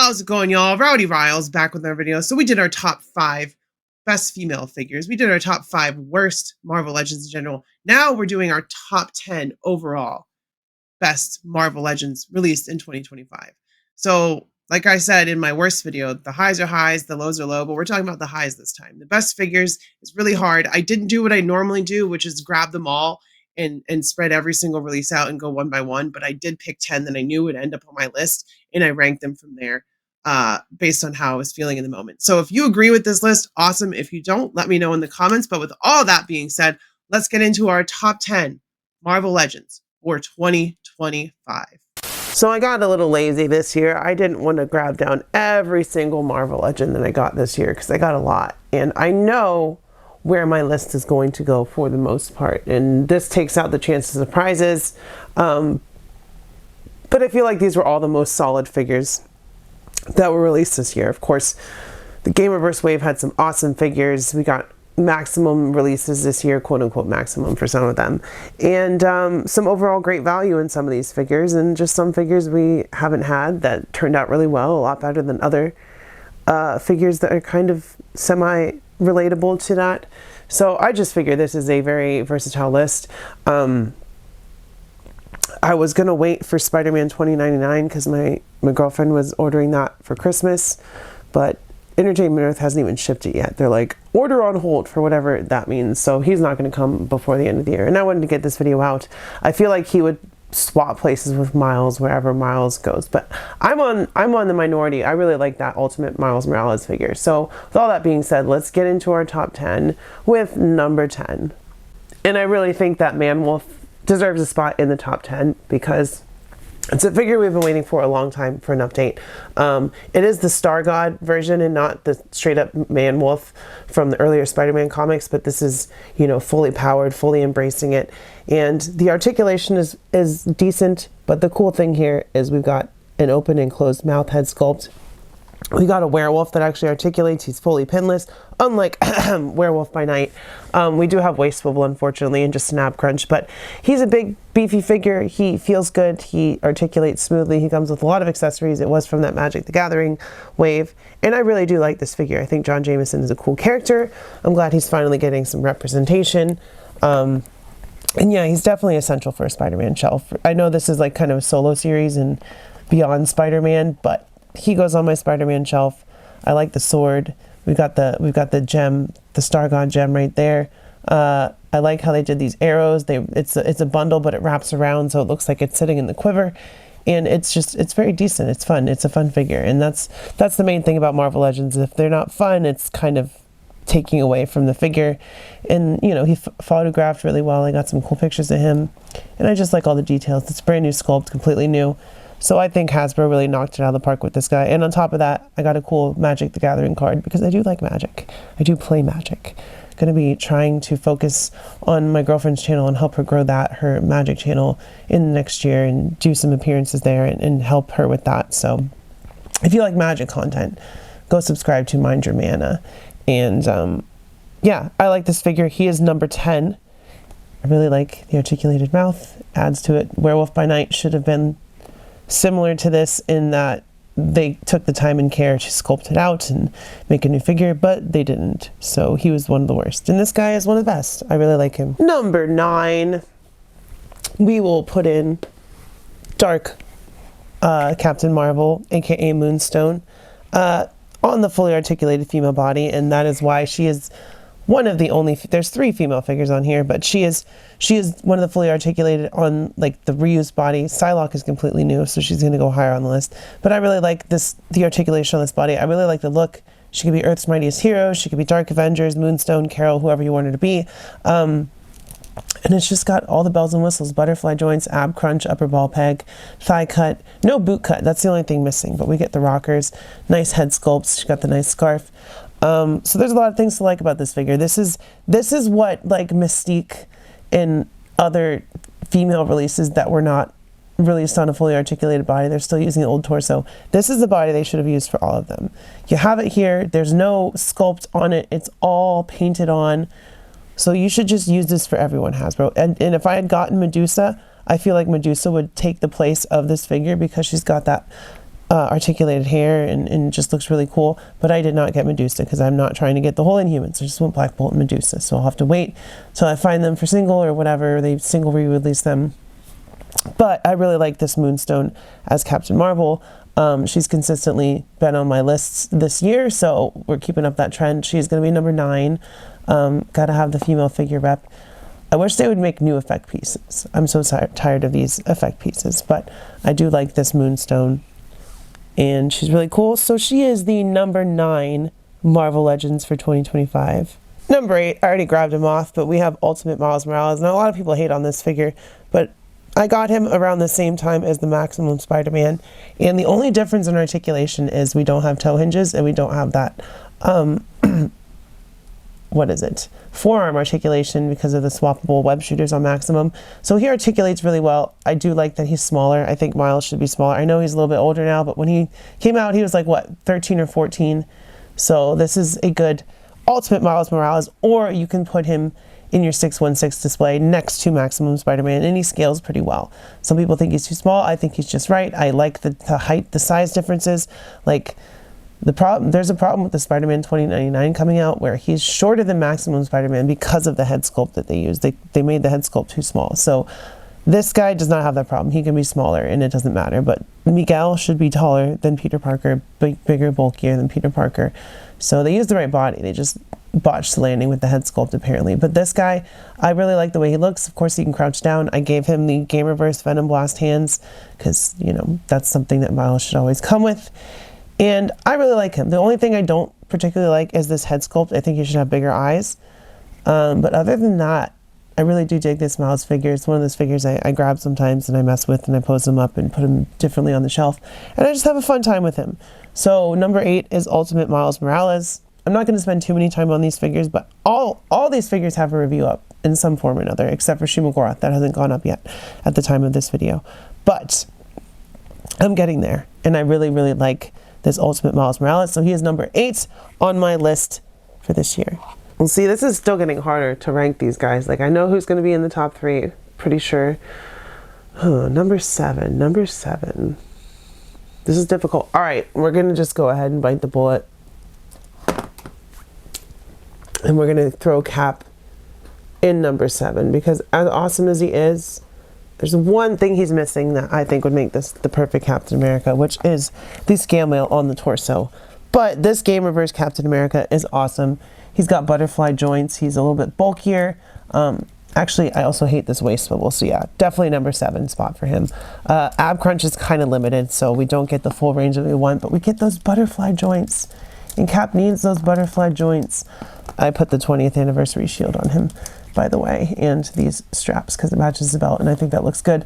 How's it going, y'all? Rowdy Riles back with our video. So we did our top 5 best female figures. We did our top 5 worst Marvel Legends in general. Now we're doing our top 10 overall best Marvel Legends released in 2025. So like I said in my worst video, the highs are highs, the lows are low, but we're talking about the highs this time. The best figures is really hard. I didn't do what I normally do, which is grab them all and spread every single release out and go one by one. But I did pick 10 that I knew would end up on my list, and I ranked them from there based on how I was feeling in the moment. So if you agree with this list, awesome. If you don't, let me know in the comments. But with all that being said, let's get into our top 10 Marvel Legends for 2025. So I got a little lazy this year. I didn't want to grab down every single Marvel Legend that I got this year because I got a lot. And I know where my list is going to go for the most part. And this takes out the chance of surprises. But I feel like these were all the most solid figures that were released this year. Of course, the Gamerverse wave had some awesome figures. We got maximum releases this year, quote unquote maximum for some of them, and some overall great value in some of these figures, and just some figures we haven't had that turned out really well, a lot better than other figures that are kind of semi relatable to that. So I just figure this is a very versatile list. I was gonna wait for Spider-Man 2099 because my girlfriend was ordering that for Christmas, but Entertainment Earth hasn't even shipped it yet. They're like, order on hold for whatever that means. So he's not going to come before the end of the year. And I wanted to get this video out. I feel like he would swap places with Miles wherever Miles goes. But I'm on the minority. I really like that Ultimate Miles Morales figure. So with all that being said, let's get into our top 10 with number 10. And I really think that Man-Wolf deserves a spot in the top 10 because it's a figure we've been waiting for a long time for an update. It is the Star God version and not the straight up Man-Wolf from the earlier Spider-Man comics, but this is, you know, fully powered, fully embracing it. And the articulation is decent, but the cool thing here is we've got an open and closed mouth head sculpt. We got a werewolf that actually articulates. He's fully pinless, unlike Werewolf by Night. We do have waist swivel, unfortunately, and just snap crunch, but he's a big, beefy figure. He feels good. He articulates smoothly. He comes with a lot of accessories. It was from that Magic the Gathering wave, and I really do like this figure. I think John Jameson is a cool character. I'm glad he's finally getting some representation. And yeah, he's definitely essential for a Spider-Man shelf. I know this is like kind of a solo series and beyond Spider-Man, but he goes on my Spider-Man shelf. I like the sword. We've got the gem, the Star God gem right there. I like how they did these arrows. It's a bundle, but it wraps around, so it looks like it's sitting in the quiver. And it's very decent. It's fun. It's a fun figure, and that's the main thing about Marvel Legends. If they're not fun, it's kind of taking away from the figure. And you know, he photographed really well. I got some cool pictures of him, and I just like all the details. It's a brand new sculpt, completely new. So I think Hasbro really knocked it out of the park with this guy. And on top of that, I got a cool Magic the Gathering card because I do like Magic. I do play Magic. Going to be trying to focus on my girlfriend's channel and help her grow her Magic channel in the next year and do some appearances there and help her with that. So if you like Magic content, go subscribe to Mind Your Mana. And yeah, I like this figure. He is number 10. I really like the articulated mouth. Adds to it. Werewolf by Night should have been similar to this in that they took the time and care to sculpt it out and make a new figure, but they didn't. So he was one of the worst. And this guy is one of the best. I really like him. Number 9, we will put in Dark Captain Marvel, aka Moonstone, on the fully articulated female body, and that is why she is one of the only, there's 3 female figures on here, but she is one of the fully articulated on like the reused body. Psylocke is completely new, so she's going to go higher on the list. But I really like the articulation on this body. I really like the look. She could be Earth's Mightiest Hero. She could be Dark Avengers, Moonstone, Carol, whoever you want her to be. And it's just got all the bells and whistles: butterfly joints, ab crunch, upper ball peg, thigh cut, no boot cut. That's the only thing missing, but we get the rockers. Nice head sculpts. She's got the nice scarf. So there's a lot of things to like about this figure. This is what like Mystique and other female releases that were not released on a fully articulated body. They're still using the old torso. This is the body they should have used for all of them. You have it here. There's no sculpt on it. It's all painted on. So you should just use this for everyone, Hasbro. And if I had gotten Medusa, I feel like Medusa would take the place of this figure because she's got that articulated hair and just looks really cool. But I did not get Medusa because I'm not trying to get the whole Inhumans. I just want Black Bolt and Medusa. So I'll have to wait till I find them for single or whatever. They single re-release them. But I really like this Moonstone as Captain Marvel. She's consistently been on my lists this year, so we're keeping up that trend. She's going to be number 9. Gotta have the female figure rep. I wish they would make new effect pieces. I'm so tired of these effect pieces, but I do like this Moonstone, and she's really cool. So she is the number 9 Marvel Legends for 2025. Number 8, I already grabbed him off, but we have Ultimate Miles Morales. Now, a lot of people hate on this figure, but I got him around the same time as the Maximum Spider-Man, and the only difference in articulation is we don't have toe hinges, and we don't have that, what is it? Forearm articulation because of the swappable web shooters on Maximum. So he articulates really well. I do like that he's smaller. I think Miles should be smaller. I know he's a little bit older now, but when he came out, he was like, what, 13 or 14? So this is a good Ultimate Miles Morales, or you can put him in your 616 display next to Maximum Spider-Man, and he scales pretty well. Some people think he's too small. I think he's just right. I like the height, the size differences. Like, there's a problem with the Spider-Man 2099 coming out where he's shorter than Maximum Spider-Man because of the head sculpt that they used. They made the head sculpt too small. So this guy does not have that problem. He can be smaller and it doesn't matter. But Miguel should be taller than Peter Parker, bigger, bulkier than Peter Parker. So they used the right body. They just botched the landing with the head sculpt apparently. But this guy, I really like the way he looks. Of course, he can crouch down. I gave him the Game Reverse Venom Blast hands because, you know, that's something that Miles should always come with. And I really like him. The only thing I don't particularly like is this head sculpt. I think he should have bigger eyes. But other than that, I really do dig this Miles figure. It's one of those figures I grab sometimes and I mess with and I pose him up and put him differently on the shelf. And I just have a fun time with him. So number 8 is Ultimate Miles Morales. I'm not going to spend too many time on these figures, but all these figures have a review up in some form or another, except for Shuma-Gorath. That hasn't gone up yet at the time of this video. But I'm getting there. And I really, really like this Ultimate Miles Morales. So he is number 8 on my list for this year. Well, see, this is still getting harder to rank these guys. Like, I know who's going to be in the top 3, pretty sure. Number 7. This is difficult. All right, we're going to just go ahead and bite the bullet. And we're going to throw Cap in number 7 because as awesome as he is, there's one thing he's missing that I think would make this the perfect Captain America, which is the scale mail on the torso. But this Game Reverse Captain America is awesome. He's got butterfly joints. He's a little bit bulkier. Actually, I also hate this waist swivel. So yeah, definitely number 7 spot for him. Ab crunch is kind of limited, so we don't get the full range that we want, but we get those butterfly joints. And Cap needs those butterfly joints. I put the 20th anniversary shield on him, by the way, and these straps because it matches the belt, and I think that looks good.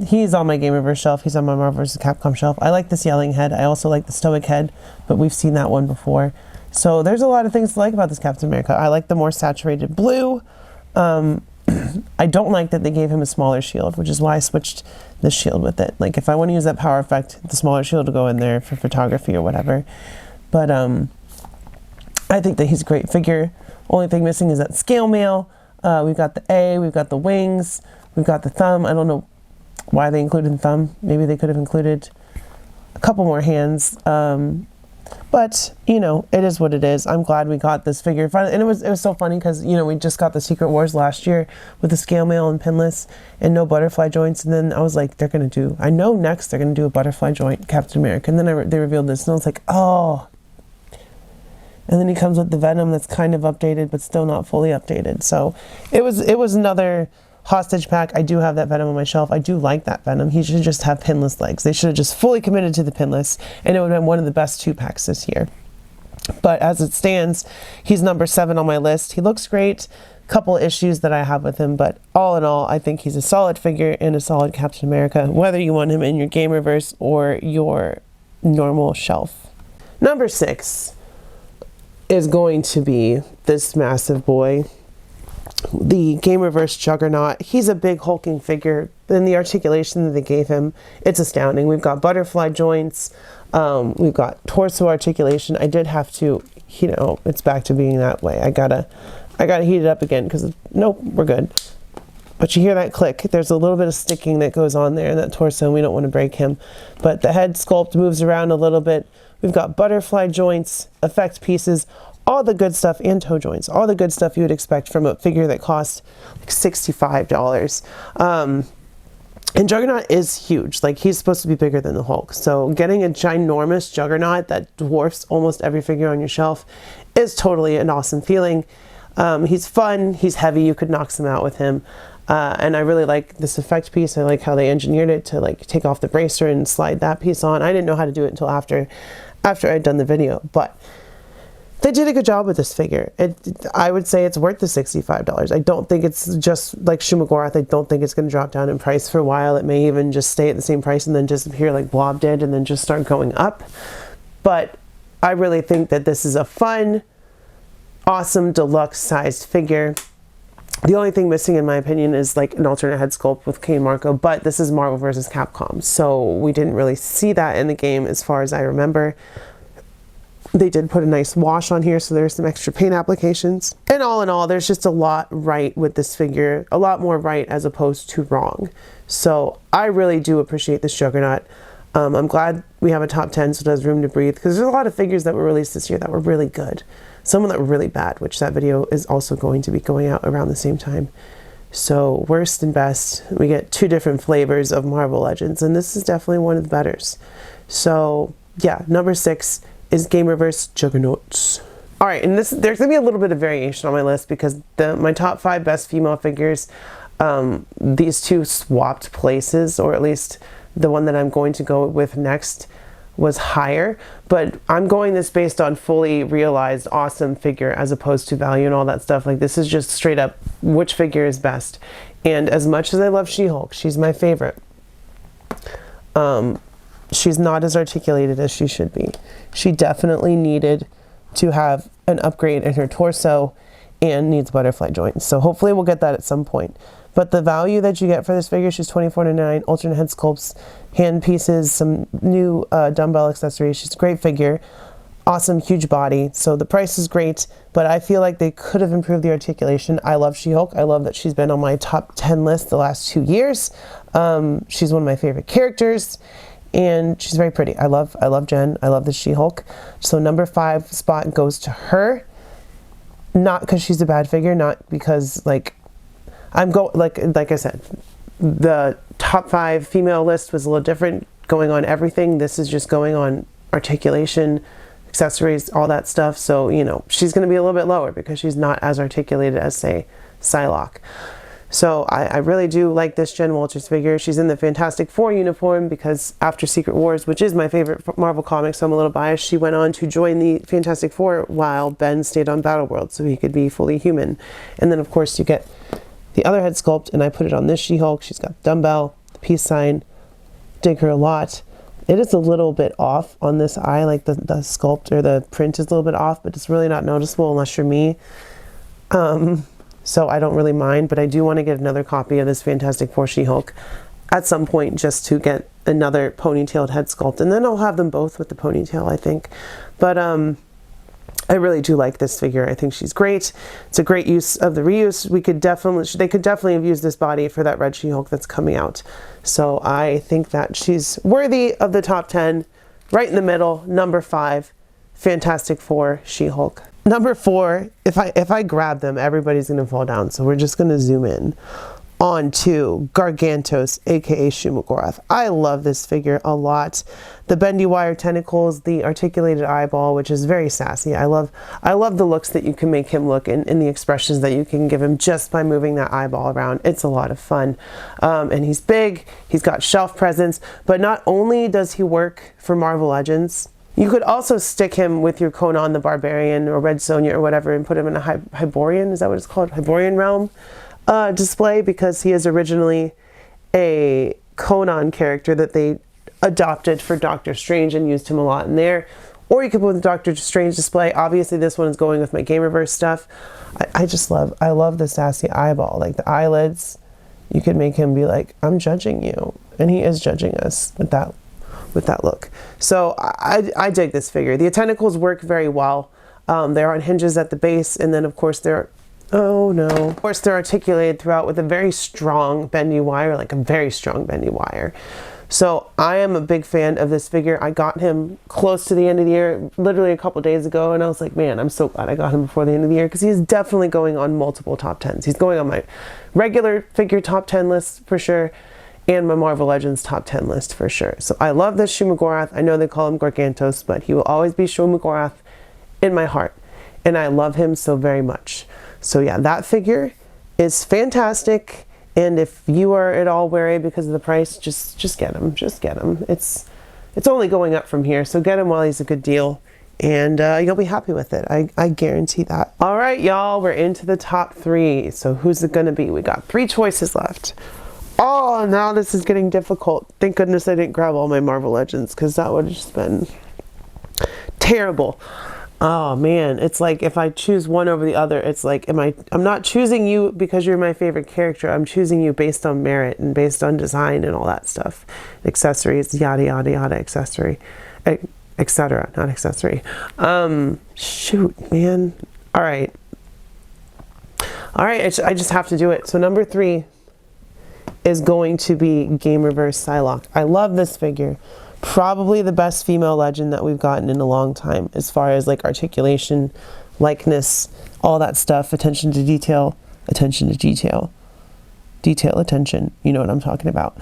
He's on my Game Reverse shelf. He's on my Marvel vs. Capcom shelf. I like this yelling head. I also like the stoic head, but we've seen that one before. So there's a lot of things to like about this Captain America. I like the more saturated blue. I don't like that they gave him a smaller shield, which is why I switched the shield with it. Like, if I want to use that power effect, the smaller shield will go in there for photography or whatever. But I think that he's a great figure. Only thing missing is that scale mail. We've got the A, we've got the wings, we've got the thumb. I don't know why they included the thumb. Maybe they could have included a couple more hands. But, you know, it is what it is. I'm glad we got this figure. And it was so funny because, you know, we just got the Secret Wars last year with the scale mail and pinless and no butterfly joints. And then I was like, I know next they're going to do a butterfly joint Captain America. And then they revealed this and I was like, oh. And then he comes with the Venom that's kind of updated, but still not fully updated. So it was another hostage pack. I do have that Venom on my shelf. I do like that Venom. He should just have pinless legs. They should have just fully committed to the pinless, and it would have been one of the best 2-packs this year. But as it stands, he's number 7 on my list. He looks great. Couple issues that I have with him, but all in all, I think he's a solid figure and a solid Captain America, whether you want him in your Game Reverse or your normal shelf. Number 6 is going to be this massive boy, the Game Reverse Juggernaut. He's a big hulking figure. Then the articulation that they gave him, it's astounding. We've got butterfly joints. We've got torso articulation. I did have to, you know, it's back to being that way. I gotta heat it up again because, nope, we're good. But you hear that click. There's a little bit of sticking that goes on there in that torso, and we don't want to break him. But the head sculpt moves around a little bit. We've got butterfly joints, effect pieces, all the good stuff, and toe joints. All the good stuff you would expect from a figure that costs like $65. And Juggernaut is huge. Like, he's supposed to be bigger than the Hulk. So getting a ginormous Juggernaut that dwarfs almost every figure on your shelf is totally an awesome feeling. He's fun. He's heavy. You could knock some out with him. And I really like this effect piece. I like how they engineered it to like take off the bracer and slide that piece on. I didn't know how to do it until after I'd done the video, but they did a good job with this figure. I would say it's worth the $65. I don't think it's just like Shuma-Gorath. I don't think it's going to drop down in price for a while. It may even just stay at the same price and then disappear like Blob did and then just start going up. But I really think that this is a fun, awesome deluxe sized figure. The only thing missing, in my opinion, is like an alternate head sculpt with Kane Marco, but this is Marvel vs. Capcom, so we didn't really see that in the game as far as I remember. They did put a nice wash on here, so there's some extra paint applications. And all in all, there's just a lot right with this figure, a lot more right as opposed to wrong. So I really do appreciate this Juggernaut. I'm glad we have a top 10, so it has room to breathe, because there's a lot of figures that were released this year that were really good. Some that were really bad, which that video is also going to be going out around the same time. So worst and best, we get two different flavors of Marvel Legends, and this is definitely one of the betters. So yeah, number 6 is Gamerverse Juggernauts. All right, and there's gonna be a little bit of variation on my list because my top 5 best female figures, these two swapped places, or at least the one that I'm going to go with next was higher, but I'm going this based on fully realized awesome figure as opposed to value and all that stuff. Like, this is just straight up which figure is best. And as much as I love She-Hulk, she's my favorite, she's not as articulated as she should be. She definitely needed to have an upgrade in her torso and needs butterfly joints. So hopefully we'll get that at some point. But the value that you get for this figure, she's $24.99, alternate head sculpts, hand pieces, some new dumbbell accessories. She's a great figure, awesome, huge body. So the price is great, but I feel like they could have improved the articulation. I love She-Hulk. I love that she's been on my top 10 list the last 2 years. She's one of my favorite characters, and she's very pretty. I love Jen. I love the She-Hulk. So number 5 spot goes to her. Not because she's a bad figure, not because like like I said, the top 5 female list was a little different, going on everything. This is just going on articulation, accessories, all that stuff. So, you know, she's going to be a little bit lower because she's not as articulated as, say, Psylocke. So I really do like this Jen Walters figure. She's in the Fantastic Four uniform because after Secret Wars, which is my favorite Marvel comic, so I'm a little biased, she went on to join the Fantastic Four while Ben stayed on Battleworld so he could be fully human. And then, of course, you get the other head sculpt, and I put it on this She-Hulk. She's got dumbbell, the peace sign. Dig her a lot. It is a little bit off on this eye, like the sculpt or the print is a little bit off, but it's really not noticeable unless you're me. So I don't really mind, but I do want to get another copy of this Fantastic Four She-Hulk at some point just to get another ponytailed head sculpt, and then I'll have them both with the ponytail, I think. But I really do like this figure. I think she's great. It's a great use of the reuse. They could definitely have used this body for that red She-Hulk that's coming out. So I think that she's worthy of the top 10, right in the middle, number 5, Fantastic Four She-Hulk. Number 4, if I grab them, everybody's gonna fall down. So we're just gonna zoom in on to Gargantos, aka Shuma-Gorath. I love this figure a lot. The bendy wire tentacles, the articulated eyeball, which is very sassy. I love the looks that you can make him look and the expressions that you can give him just by moving that eyeball around. It's a lot of fun. And he's big, he's got shelf presence, but not only does he work for Marvel Legends, you could also stick him with your Conan the Barbarian or Red Sonja or whatever and put him in a Hyborian, is that what it's called? Hyborian realm display, because he is originally a Conan character that they adopted for Doctor Strange and used him a lot in there. Or you could put the Doctor Strange display. Obviously this one is going with my Gamerverse stuff. I love the sassy eyeball, like the eyelids. You could make him be like, I'm judging you. And he is judging us with that look. So I dig this figure. The tentacles work very well. They're on hinges at the base, and then of course they're Oh no. Of course, they're articulated throughout with a very strong bendy wire, like a very strong bendy wire. So I am a big fan of this figure. I got him close to the end of the year, literally a couple days ago, and I was like, man, I'm so glad I got him before the end of the year, because he's definitely going on multiple top 10s. He's going on my regular figure top 10 list for sure, and my Marvel Legends top 10 list for sure. So I love this Shuma-Gorath. I know they call him Gargantos, but he will always be Shuma-Gorath in my heart, and I love him so very much. So yeah, that figure is fantastic. And if you are at all wary because of the price, just get him. Just get him. It's only going up from here, so get him while he's a good deal, and you'll be happy with it. I guarantee that. All right, y'all, we're into the top 3. So who's it gonna be? We got 3 choices left. Oh, now this is getting difficult. Thank goodness I didn't grab all my Marvel Legends, because that would have just been terrible. Oh man, it's like if I choose one over the other, it's like, I'm not choosing you because you're my favorite character. I'm choosing you based on merit and based on design and all that stuff. Accessories, yada, yada, yada, accessory, etc. Not accessory. Shoot, man. All right. I just have to do it. So number 3 is going to be Game Reverse Psylocke. I love this figure. Probably the best female legend that we've gotten in a long time, as far as like articulation, likeness, all that stuff, attention to detail, attention, you know what I'm talking about.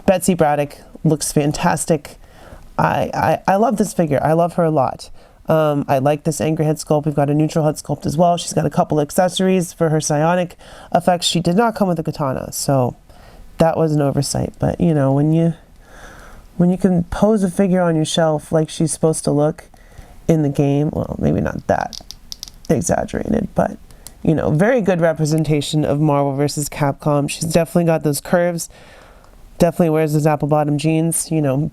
Betsy Braddock looks fantastic. I love this figure. I love her a lot. I like this angry head sculpt. We've got a neutral head sculpt as well. She's got a couple accessories for her psionic effects. She did not come with a katana, so that was an oversight. But you know, when you can pose a figure on your shelf like she's supposed to look in the game, well, maybe not that exaggerated, but you know, very good representation of Marvel versus Capcom. She's definitely got those curves, definitely wears those apple bottom jeans, you know.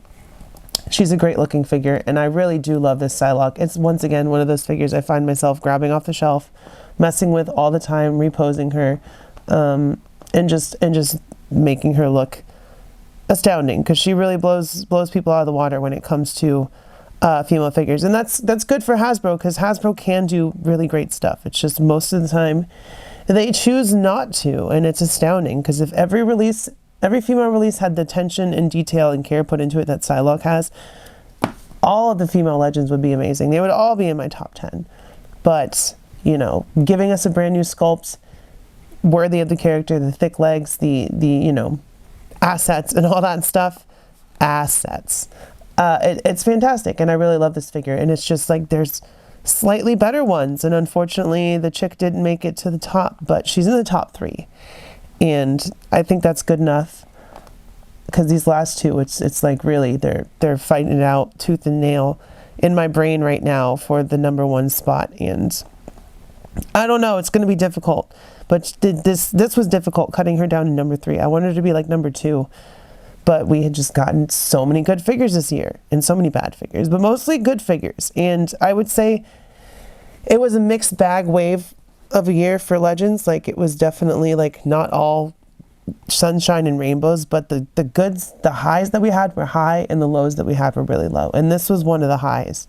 She's a great looking figure, and I really do love this Psylocke. It's once again one of those figures I find myself grabbing off the shelf, messing with all the time, reposing her, and just making her look astounding, because she really blows people out of the water when it comes to female figures. And that's good for Hasbro, because Hasbro can do really great stuff. It's just most of the time they choose not to, and it's astounding, because if every female release had the attention and detail and care put into it that Psylocke has, all of the female legends would be amazing. They would all be in my top 10. But you know, giving us a brand new sculpt worthy of the character, the thick legs, the you know, assets and all that stuff. It's fantastic, and I really love this figure. And it's just like there's slightly better ones, and unfortunately the chick didn't make it to the top, but she's in the top 3, and I think that's good enough, because these last 2, it's like really they're fighting it out tooth and nail in my brain right now for the number 1 spot. And I don't know, it's going to be difficult. But this was difficult, cutting her down to number 3. I wanted her to be like number 2. But we had just gotten so many good figures this year, and so many bad figures, but mostly good figures. And I would say it was a mixed bag wave of a year for Legends. Like, it was definitely like not all sunshine and rainbows, but the goods, the highs that we had were high, and the lows that we had were really low. And this was one of the highs.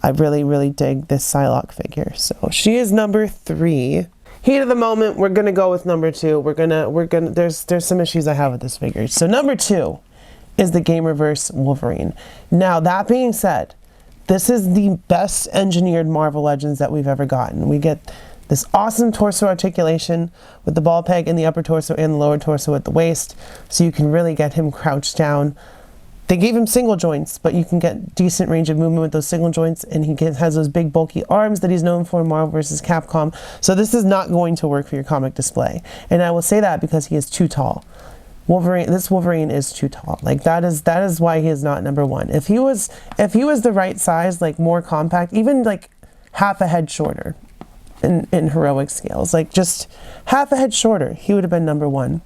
I really, really dig this Psylocke figure. So she is number 3. Heat of the moment, we're gonna go with number 2. We're gonna there's some issues I have with this figure. So number 2 is the Game Reverse Wolverine. Now, that being said, this is the best engineered Marvel Legends that we've ever gotten. We get this awesome torso articulation with the ball peg in the upper torso and the lower torso at the waist, so you can really get him crouched down. They gave him single joints, but you can get decent range of movement with those single joints, and he has those big bulky arms that he's known for in Marvel vs. Capcom. So this is not going to work for your comic display. And I will say that because he is too tall. This Wolverine is too tall. Like, that is why he is not number 1. If he was the right size, like more compact, even like half a head shorter in heroic scales, like just half a head shorter, he would have been number 1.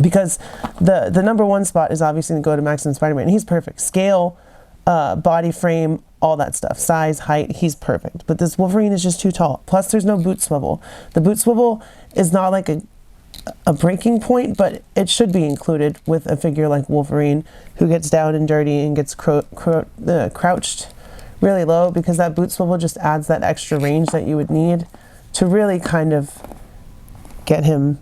Because the number 1 spot is obviously going to go to Maximum Spider-Man, and he's perfect. Scale, body frame, all that stuff. Size, height, he's perfect. But this Wolverine is just too tall. Plus, there's no boot swivel. The boot swivel is not like a breaking point, but it should be included with a figure like Wolverine, who gets down and dirty and gets crouched really low, because that boot swivel just adds that extra range that you would need to really kind of get him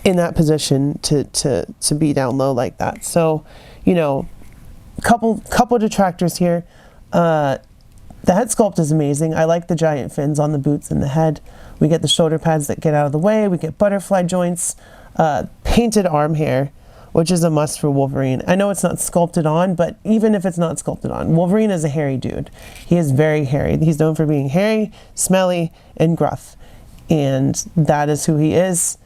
in that position to be down low like that. So, you know, couple detractors here. The head sculpt is amazing. I like the giant fins on the boots and the head. We get the shoulder pads that get out of the way. We get butterfly joints, painted arm hair, which is a must for Wolverine. I know it's not sculpted on, but even if it's not sculpted on, Wolverine is a hairy dude. He is very hairy. He's known for being hairy, smelly, and gruff. And that is who he is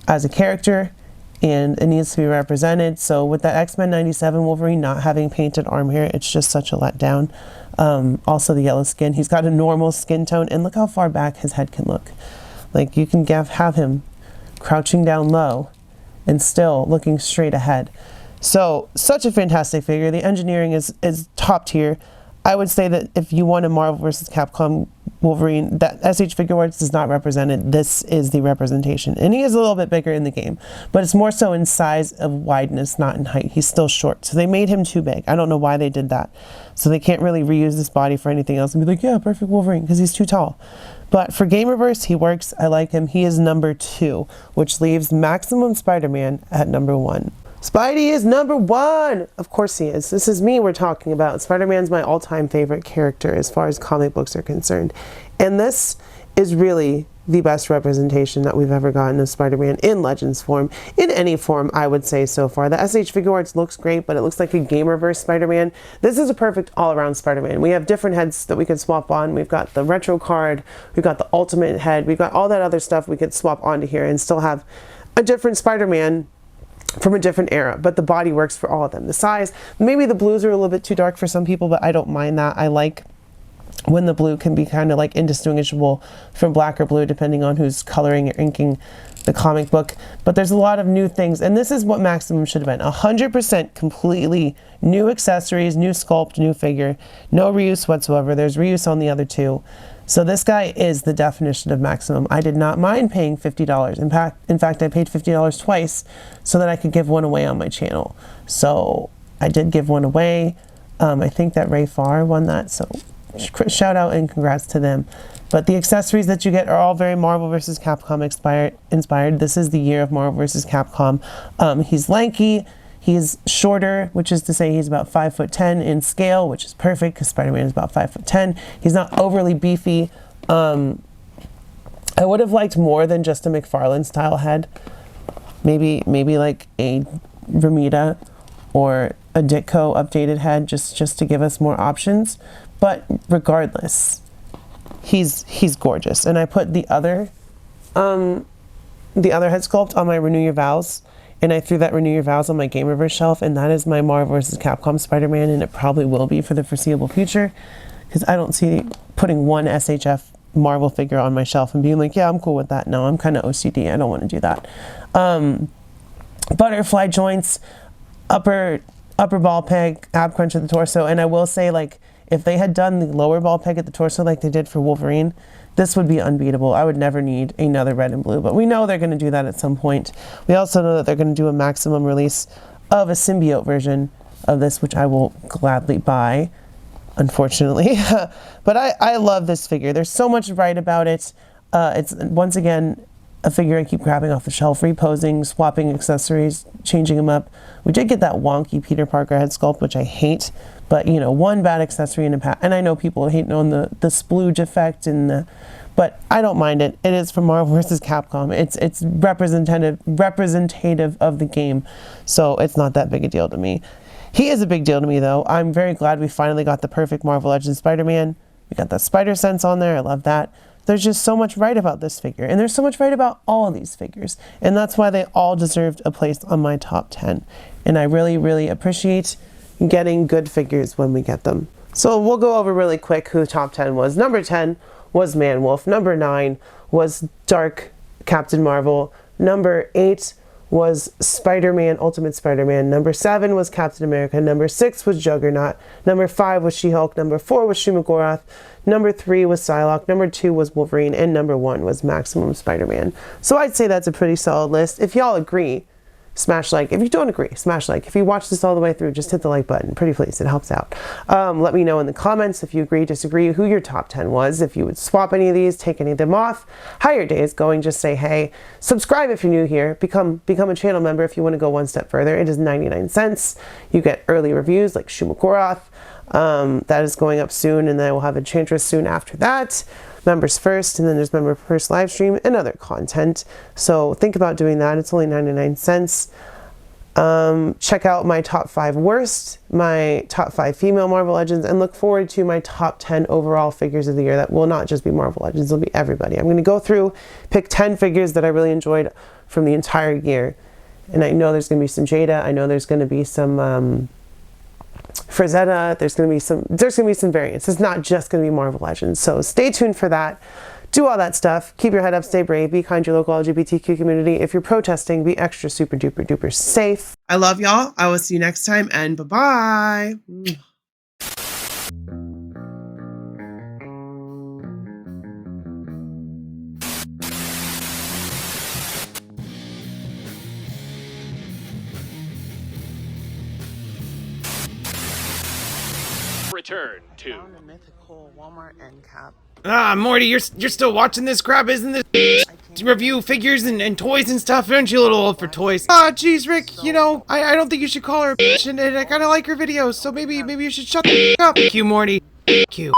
as a character, and it needs to be represented. So with that X-Men 97 Wolverine not having painted arm hair, it's just such a letdown. Also the yellow skin. He's got a normal skin tone, and look how far back his head can look. Like, you can have him crouching down low and still looking straight ahead. So such a fantastic figure. The engineering is top tier. I would say that if you want a Marvel vs. Capcom Wolverine, that SH Figuarts does not represent it. This is the representation. And he is a little bit bigger in the game, but it's more so in size of wideness, not in height. He's still short. So they made him too big. I don't know why they did that. So they can't really reuse this body for anything else and be like, yeah, perfect Wolverine, because he's too tall. But for Gamerverse, he works. I like him. He is number 2, which leaves Maximum Spider-Man at number 1. Spidey is number 1! Of course he is. This is me we're talking about. Spider-Man's my all-time favorite character as far as comic books are concerned. And this is really the best representation that we've ever gotten of Spider-Man in Legends form. In any form, I would say so far. The SH Figuarts looks great, but it looks like a Gamerverse Spider-Man. This is a perfect all-around Spider-Man. We have different heads that we could swap on. We've got the retro card, we've got the ultimate head, we've got all that other stuff we could swap onto here and still have a different Spider-Man from a different era, but the body works for all of them. The size, maybe the blues are a little bit too dark for some people, but I don't mind that. I like when the blue can be kind of like indistinguishable from black or blue, depending on who's coloring or inking the comic book. But there's a lot of new things, and this is what Maximum should have been. 100% completely new accessories, new sculpt, new figure, no reuse whatsoever. There's reuse on the other two. So this guy is the definition of Maximum. I did not mind paying $50. In fact, I paid $50 twice so that I could give one away on my channel. So I did give one away. I think that Ray Farr won that, so shout out and congrats to them. But the accessories that you get are all very Marvel vs. Capcom inspired. This is the year of Marvel vs. Capcom. He's lanky. He's shorter, which is to say he's about 5'10" in scale, which is perfect because Spider-Man is about 5'10". He's not overly beefy. I would have liked more than just a McFarlane style head. Maybe like a Romita or a Ditko updated head, just to give us more options. But regardless, he's gorgeous. And I put the other head sculpt on my Renew Your Vows. And I threw that Renew Your Vows on my Gamerverse shelf, and that is my Marvel vs. Capcom Spider-Man, and it probably will be for the foreseeable future, because I don't see putting one SHF Marvel figure on my shelf and being like, yeah, I'm cool with that. No, I'm kind of OCD. I don't want to do that. Butterfly joints, upper ball peg, ab crunch at the torso, and I will say, like, if they had done the lower ball peg at the torso like they did for Wolverine, this would be unbeatable. I would never need another red and blue, but we know they're going to do that at some point. We also know that they're going to do a Maximum release of a symbiote version of this, which I will gladly buy, unfortunately. But I love this figure. There's so much right about it. It's, once again, a figure I keep grabbing off the shelf, reposing, swapping accessories, changing them up. We did get that wonky Peter Parker head sculpt, which I hate, but you know, one bad accessory in a pack. And I know people hate on the splooge effect, but I don't mind it. It is from Marvel vs. Capcom. It's representative of the game, so it's not that big a deal to me. He is a big deal to me, though. I'm very glad we finally got the perfect Marvel Legends Spider-Man. We got that spider sense on there. I love that. There's just so much right about this figure, and there's so much right about all of these figures, and that's why they all deserved a place on my top 10. And I really, really appreciate getting good figures when we get them. So we'll go over really quick who top 10 was. Number 10 was Man-Wolf. Number 9 was Dark Captain Marvel. Number 8 was Spider-Man, Ultimate Spider-Man. Number 7 was Captain America. Number 6 was Juggernaut. Number 5 was She-Hulk. Number 4 was Shuma-Gorath. Number 3 was Psylocke. Number 2 was Wolverine. And number 1 was Maximum Spider-Man. So I'd say that's a pretty solid list. If y'all agree, smash like. If you don't agree, smash like. If you watch this all the way through, just hit the like button. Pretty please, it helps out. Let me know in the comments if you agree, disagree, who your top 10 was, if you would swap any of these, take any of them off, how your day is going. Just say hey. Subscribe if you're new here. Become a channel member if you want to go one step further. It is 99 cents. You get early reviews like Shuma-Gorath. That is going up soon, and then I will have Enchantress soon after that. Members first, and then there's member first live stream and other content. So think about doing that. It's only 99 cents. Check out my top 5 worst, my top 5 female Marvel Legends, and look forward to my top 10 overall figures of the year. That will not just be Marvel Legends, it'll be everybody. I'm going to go through, pick 10 figures that I really enjoyed from the entire year. And I know there's going to be some Jada. I know there's going to be some Frazetta. There's going to be some variants. It's not just going to be Marvel Legends. So stay tuned for that. Do all that stuff. Keep your head up, stay brave, be kind to your local LGBTQ community. If you're protesting, be extra super duper duper safe. I love y'all. I will see you next time, and bye-bye. Return to Found a mythical Walmart end cap. Ah, Morty, you're still watching this crap, isn't this? To review figures and toys and stuff. Aren't you a little old for toys? Ah, geez, Rick, you know, I don't think you should call her a bitch, and I kind of like her videos, so maybe you should shut the f*** up. Q, Morty. Q.